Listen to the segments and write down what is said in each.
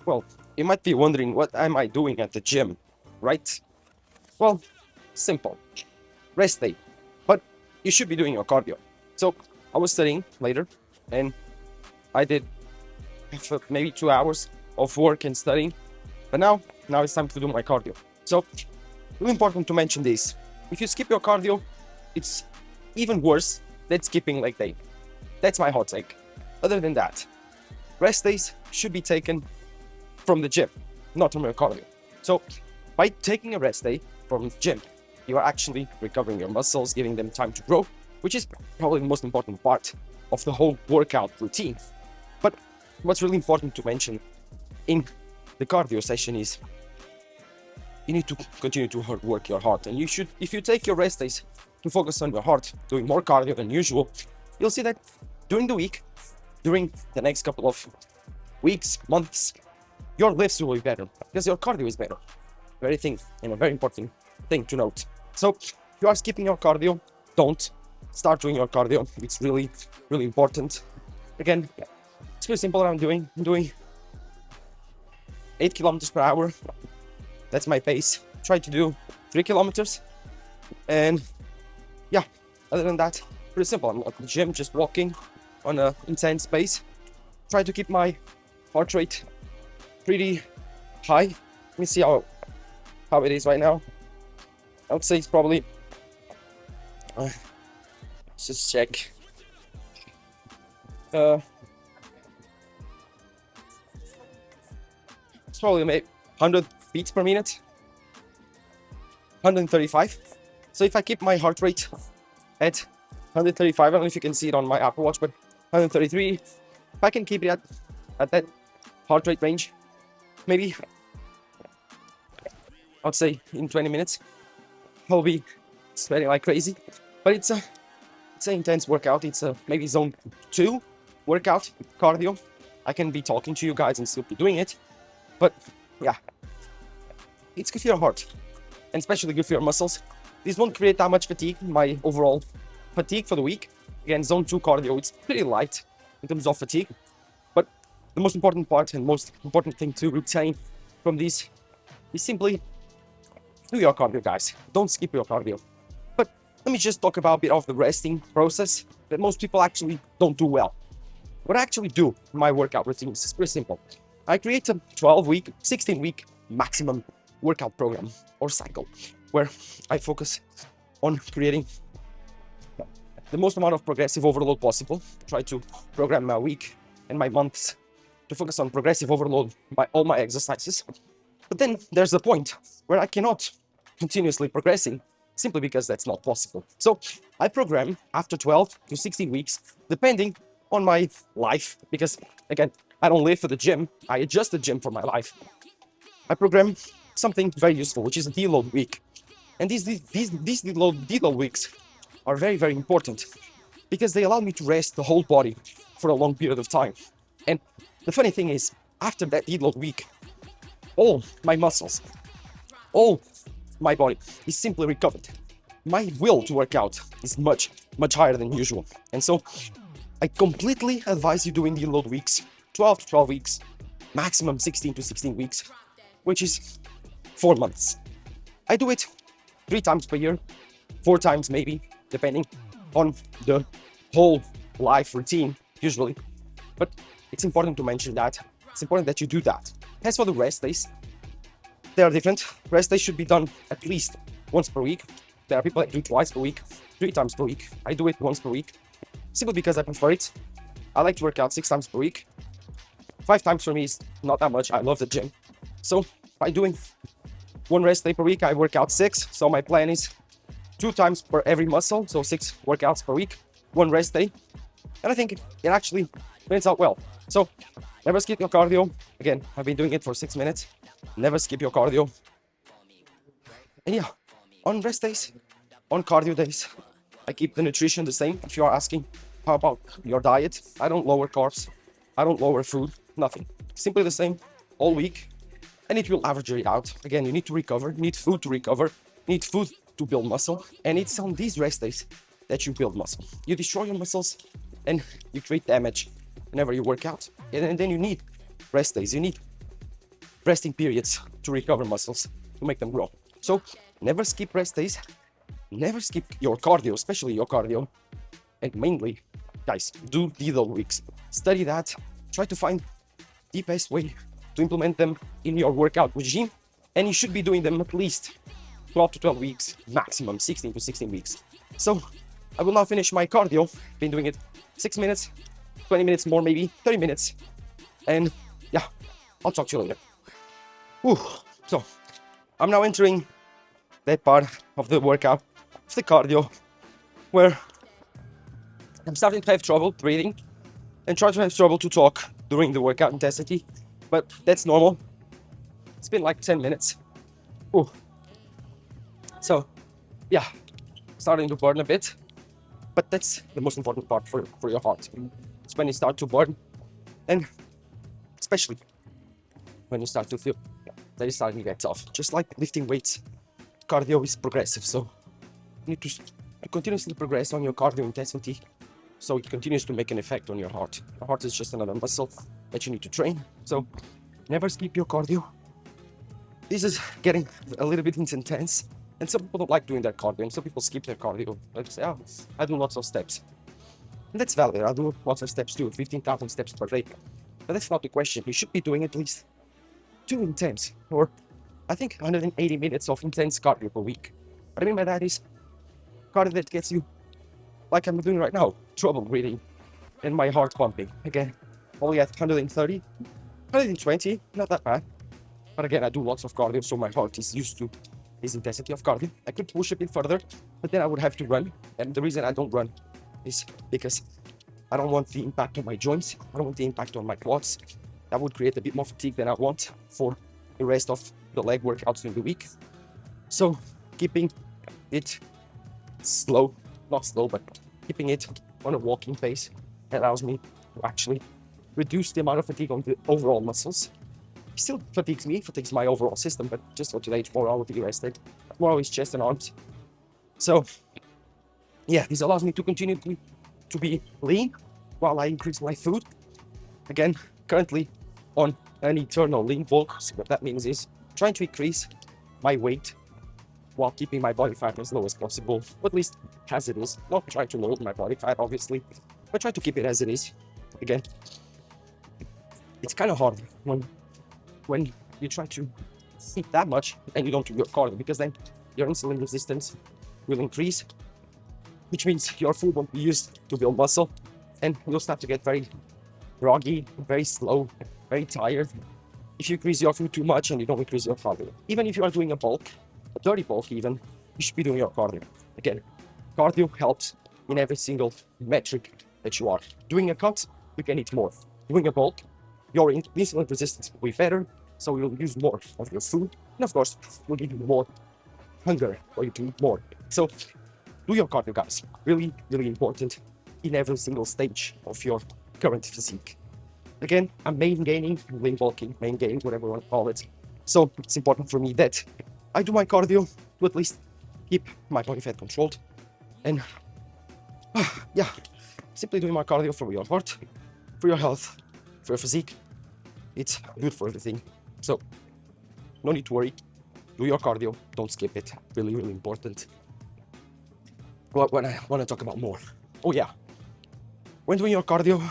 Well, you might be wondering, what am I doing at the gym, right? Well, simple. Rest day. But you should be doing your cardio. So I was studying later, and I did maybe 2 hours of work and studying. But now it's time to do my cardio. So really important to mention this. If you skip your cardio, it's even worse than skipping leg day. That's my hot take. Other than that, rest days should be taken from the gym, not from your cardio. So by taking a rest day from the gym, you are actually recovering your muscles, giving them time to grow, which is probably the most important part of the whole workout routine. But what's really important to mention in the cardio session is you need to continue to work your heart. And you should, if you take your rest days to focus on your heart, doing more cardio than usual, you'll see that during the week, during the next couple of weeks, months, your lifts will be better because your cardio is better. Very thing, and a very important thing to note. So if you are skipping your cardio, don't start doing your cardio. It's really, really important. Again, it's pretty simple what I'm doing. I'm doing 8 kilometers per hour. That's my pace. Try to do 3 kilometers. And yeah, other than that, pretty simple. I'm at the gym, just walking on an intense pace. Try to keep my heart rate pretty high. Let me see how it is right now. I would say it's probably, let's just check. It's probably maybe 100 beats per minute, 135. So if I keep my heart rate at 135, I don't know if you can see it on my Apple Watch, but 133, if I can keep it at that heart rate range, maybe I'd say in 20 minutes, I'll be sweating like crazy. But it's an intense workout. It's a maybe zone 2 workout, cardio. I can be talking to you guys and still be doing it. But yeah, it's good for your heart and especially good for your muscles. This won't create that much fatigue, my overall fatigue for the week. Again, zone 2 cardio, it's pretty light in terms of fatigue. But the most important part and most important thing to retain from this is simply do your cardio, guys. Don't skip your cardio. But let me just talk about a bit of the resting process that most people actually don't do well. What I actually do in my workout routine is pretty simple. I create a 12-week, 16-week maximum workout program or cycle where I focus on creating the most amount of progressive overload possible. Try to program my week and my months to focus on progressive overload by all my exercises. But then there's the point where I cannot continuously progressing simply because that's not possible. So I program after 12 to 16 weeks, depending on my life, because again, I don't live for the gym. I adjust the gym for my life. I program something very useful, which is a deload week. And these deload weeks are very, very important because they allow me to rest the whole body for a long period of time. And the funny thing is, after that deload week, all my muscles, all my body is simply recovered. My will to work out is much, much higher than usual. And so I completely advise you doing deload weeks, 12 to 12 weeks, maximum 16 to 16 weeks, which is 4 months. I do it 3 times per year, 4 times maybe, depending on the whole life routine, usually. But it's important to mention that. It's important that you do that. As for the rest days, they are different. Rest days should be done at least once per week. There are people that do twice per week, 3 times per week. I do it once per week, simply because I prefer it. I like to work out 6 times per week. 5 times for me is not that much. I love the gym. So by doing 1 rest day per week, I work out 6. So my plan is 2 times per every muscle. So 6 workouts per week, 1 rest day. And I think it actually turns out well. So never skip your cardio. Again, I've been doing it for 6 minutes. Never skip your cardio. And yeah, on rest days, on cardio days, I keep the nutrition the same. If you are asking, how about your diet? I don't lower carbs. I don't lower food, nothing. Simply the same all week. And it will average it out. Again, you need to recover. You need food to recover. You need food to build muscle. And it's on these rest days that you build muscle. You destroy your muscles and you create damage whenever you work out. And then you need rest days. You need resting periods to recover muscles, to make them grow. So never skip rest days, never skip your cardio, especially your cardio. And mainly, guys, do deload weeks. Study that, try to find the best way to implement them in your workout regime. And you should be doing them at least 12 to 12 weeks, maximum 16 to 16 weeks. So I will now finish my cardio. Been doing it 6 minutes, 20 minutes more, maybe 30 minutes. And yeah, I'll talk to you later. Whew. So I'm now entering that part of the workout, of the cardio, where I'm starting to have trouble breathing and try to have trouble to talk during the workout intensity, but that's normal. It's been like 10 minutes. Ooh. So yeah, starting to burn a bit, but that's the most important part for your heart. It's when you start to burn, and especially when you start to feel that it's starting to get tough. Just like lifting weights, cardio is progressive, so you need to continuously progress on your cardio intensity so it continues to make an effect on your heart. The heart is just another muscle that you need to train, so never skip your cardio. This is getting a little bit intense, and some people don't like doing their cardio, and some people skip their cardio. They say, oh, I do lots of steps. And that's valid. I do lots of steps too, 15,000 steps per day. But that's not the question. You should be doing at least 2 intense, or I think 180 minutes of intense cardio per week. What I mean by that is cardio that gets you, like I'm doing right now, trouble breathing and my heart pumping. Again, only at 130, 120, not that bad. But again, I do lots of cardio, so my heart is used to this intensity of cardio. I could push a bit further, but then I would have to run. And the reason I don't run is because I don't want the impact on my joints. I don't want the impact on my quads. That would create a bit more fatigue than I want for the rest of the leg workouts during the week. So keeping it slow, not slow, but keeping it on a walking pace allows me to actually reduce the amount of fatigue on the overall muscles. It still fatigues me, fatigues my overall system, but just for today, tomorrow I will be rested. Tomorrow is chest and arms. So yeah, this allows me to continue to be lean while I increase my food. Again, currently on an eternal lean bulk. So what that means is trying to increase my weight while keeping my body fat as low as possible, or at least as it is. Not trying to load my body fat, obviously, but try to keep it as it is. Again, it's kind of hard when you try to eat that much and you don't do your cardio, because then your insulin resistance will increase, which means your food won't be used to build muscle, and you'll start to get very groggy, very slow, very tired if you increase your food too much and you don't increase your cardio. Even if you are doing a bulk, a dirty bulk even, you should be doing your cardio. Again, cardio helps in every single metric that you are. Doing a cut, you can eat more. Doing a bulk, your insulin resistance will be better, so you'll use more of your food, and of course, will give you more hunger for you to eat more. So do your cardio, guys. Really, really important in every single stage of your current physique. Again, I'm main gaining, lean bulking, main gaining, whatever you want to call it. So it's important for me that I do my cardio to at least keep my body fat controlled. And yeah, simply doing my cardio for your heart, for your health, for your physique. It's good for everything. So no need to worry. Do your cardio, don't skip it. Really, really important. What I want to talk about more. Oh yeah, when doing your cardio,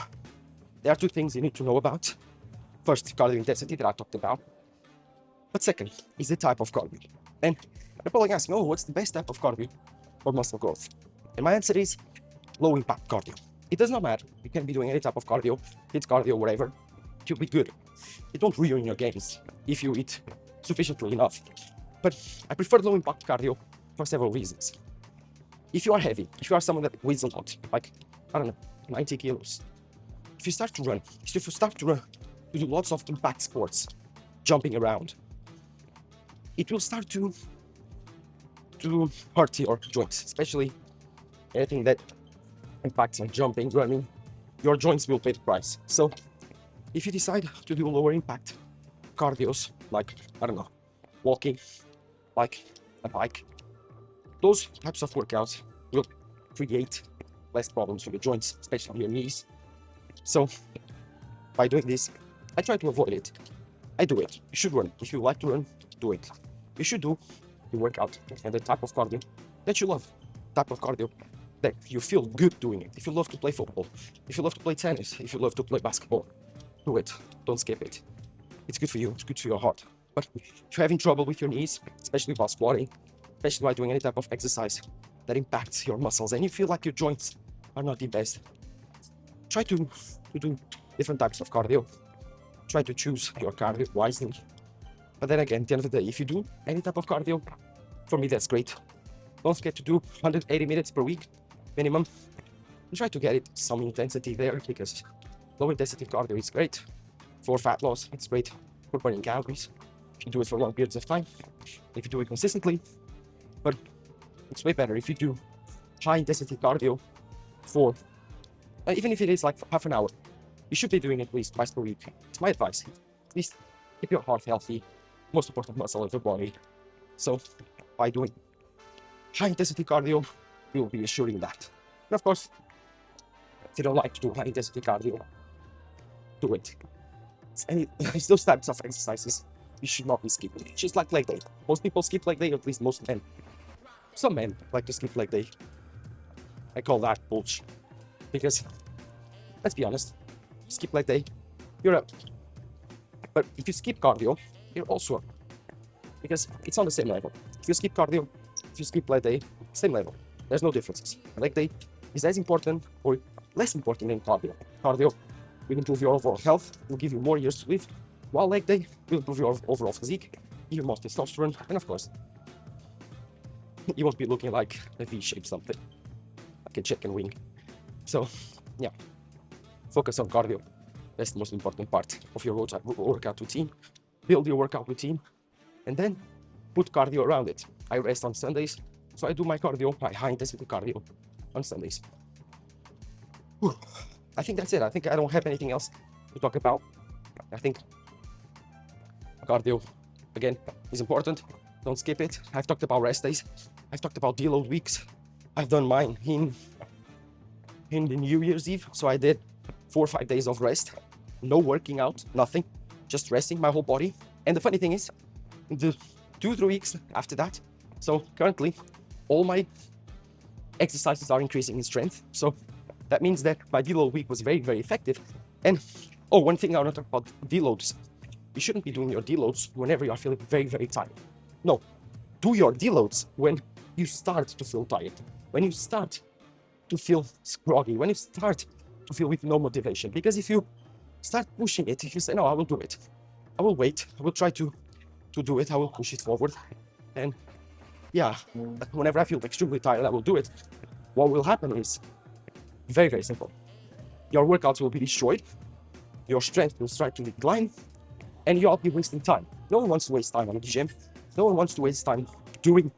there are 2 things you need to know about. First, cardio intensity that I talked about. But second is the type of cardio. And you're probably asking, oh, what's the best type of cardio for muscle growth? And my answer is low impact cardio. It does not matter. You can be doing any type of cardio, HIIT cardio, whatever. It will be good. It won't ruin your gains if you eat sufficiently enough. But I prefer low impact cardio for several reasons. If you are heavy, if you are someone that weighs a lot, like, I don't know, 90 kilos, if you start to run, to do lots of impact sports, jumping around, it will start to hurt your joints, especially anything that impacts on jumping, running. Your joints will pay the price. So if you decide to do lower impact cardios, like, I don't know, walking, like a bike, those types of workouts will create less problems for your joints, especially your knees. So by doing this, I try to avoid it. I do it. You should run. If you like to run, do it. You should do the workout and the type of cardio that you love. Type of cardio that you feel good doing it. If you love to play football, if you love to play tennis, if you love to play basketball, do it. Don't skip it. It's good for you. It's good for your heart. But if you're having trouble with your knees, especially while squatting, especially while doing any type of exercise that impacts your muscles, and you feel like your joints are not the best, try to do different types of cardio. Try to choose your cardio wisely. But then again, at the end of the day, if you do any type of cardio, for me, that's great. Don't forget to do 180 minutes per week, minimum. And try to get it some intensity there, because low intensity cardio is great for fat loss. It's great for burning calories if you do it for long periods of time, if you do it consistently. But it's way better if you do high intensity cardio for, even if it is like half an hour, you should be doing it at least twice per week. It's my advice. At least keep your heart healthy, most important muscle of the body. So by doing high intensity cardio, you will be assuring that. And of course, if you don't like to do high intensity cardio, do it. It's those types of exercises you should not be skipping. Just like leg day. Most people skip leg day, at least most men. Some men like to skip leg day. I call that bullshit. Because, let's be honest, skip leg day, you're up. But if you skip cardio, you're also up. Because it's on the same level. If you skip cardio, if you skip leg day, same level. There's no differences. Leg day is as important or less important than cardio. Cardio will improve your overall health, will give you more years to live, while leg day will improve your overall physique, give you more testosterone, and of course, you won't be looking like a V-shaped something, like a chicken wing. So, yeah, focus on cardio. That's the most important part of your workout routine. Build your workout routine, and then put cardio around it. I rest on Sundays, so I do my cardio, my high-intensity cardio on Sundays. Whew. I think that's it. I think I don't have anything else to talk about. I think cardio, again, is important. Don't skip it. I've talked about rest days. I've talked about deload weeks. I've done mine in the New Year's Eve. So I did 4 or 5 days of rest. No working out, nothing. Just resting my whole body. And the funny thing is, the 2 or 3 weeks after that, so currently, all my exercises are increasing in strength. So that means that my deload week was very, very effective. And, oh, one thing I want to talk about deloads. You shouldn't be doing your deloads whenever you are feeling very, very tired. No, do your deloads when you start to feel tired, when you start to feel groggy, when you start to feel with no motivation. Because if you start pushing it, if you say, no, I will do it, I will wait, I will try to do it, I will push it forward. And yeah, whenever I feel extremely tired, I will do it. What will happen is very, very simple. Your workouts will be destroyed, your strength will start to decline, and you'll be wasting time. No one wants to waste time on the gym. No one wants to waste time doing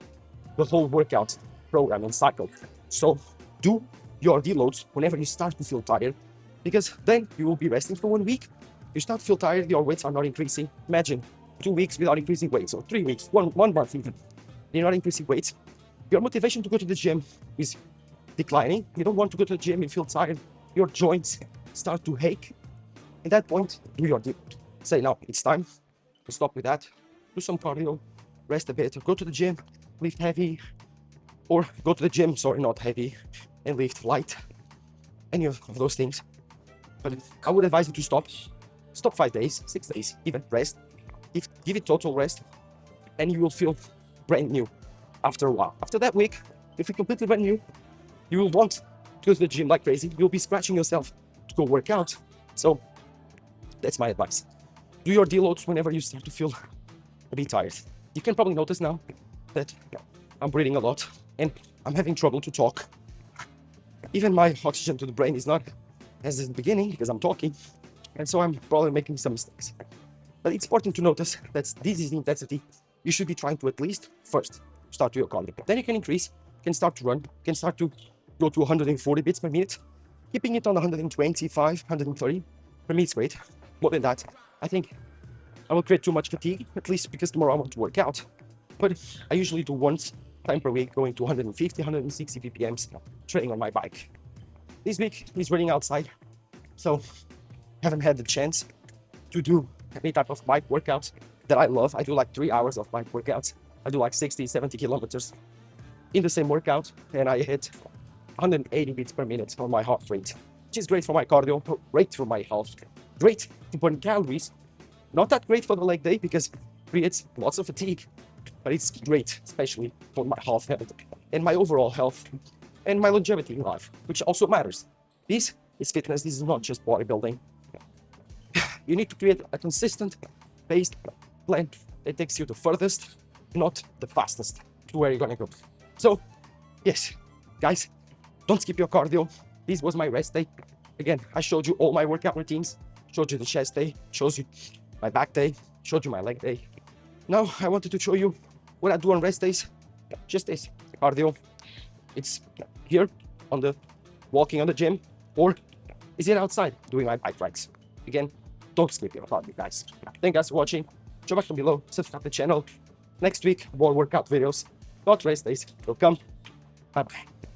the whole workout program and cycle. So do your deloads whenever you start to feel tired, because then you will be resting for 1 week. You start to feel tired, your weights are not increasing. Imagine 2 weeks without increasing weights, or 3 weeks, one month even. You're not increasing weights. Your motivation to go to the gym is declining. You don't want to go to the gym, you feel tired. Your joints start to ache. At that point, do your deload. Say, now it's time to stop with that. Do some cardio, rest a bit, go to the gym, lift heavy, or go to the gym, sorry, not heavy, and lift light. Any of those things. But I would advise you to stop. Stop 5 days, 6 days, even rest. Give it total rest, and you will feel brand new after a while. After that week, if you're completely brand new, you will want to go to the gym like crazy. You'll be scratching yourself to go work out. So that's my advice. Do your deloads whenever you start to feel a bit tired. You can probably notice now that I'm breathing a lot and I'm having trouble to talk. Even my oxygen to the brain is not as in the beginning because I'm talking, and so I'm probably making some mistakes. But it's important to notice that this is the intensity you should be trying to at least first start to your cardio. Then you can increase, you can start to run, you can start to go to 140 beats per minute. Keeping it on 125, 130, for me it's great. More than that, I think I will create too much fatigue, at least because tomorrow I want to work out. But I usually do once time per week, going to 150, 160 ppms, training on my bike. This week is running outside, so haven't had the chance to do any type of bike workouts that I love. I do like 3 hours of bike workouts. I do like 60, 70 kilometers in the same workout, and I hit 180 beats per minute on my heart rate, which is great for my cardio, great for my health, great to burn calories. Not that great for the leg day because it creates lots of fatigue, but it's great, especially for my health and my overall health and my longevity in life, which also matters. This is fitness. This is not just bodybuilding. You need to create a consistent based plan that takes you the furthest, not the fastest, to where you're gonna go. So, yes, guys, don't skip your cardio. This was my rest day. Again, I showed you all my workout routines, showed you the chest day, shows you my back day, showed you my leg day. Now, I wanted to show you what I do on rest days. Just this, cardio. It's here on the walking on the gym, or is it outside doing my bike rides? Again, don't skip your cardio, guys. Thank you guys for watching. Drop a button below, subscribe to the channel. Next week, more workout videos, not rest days will come. Bye bye.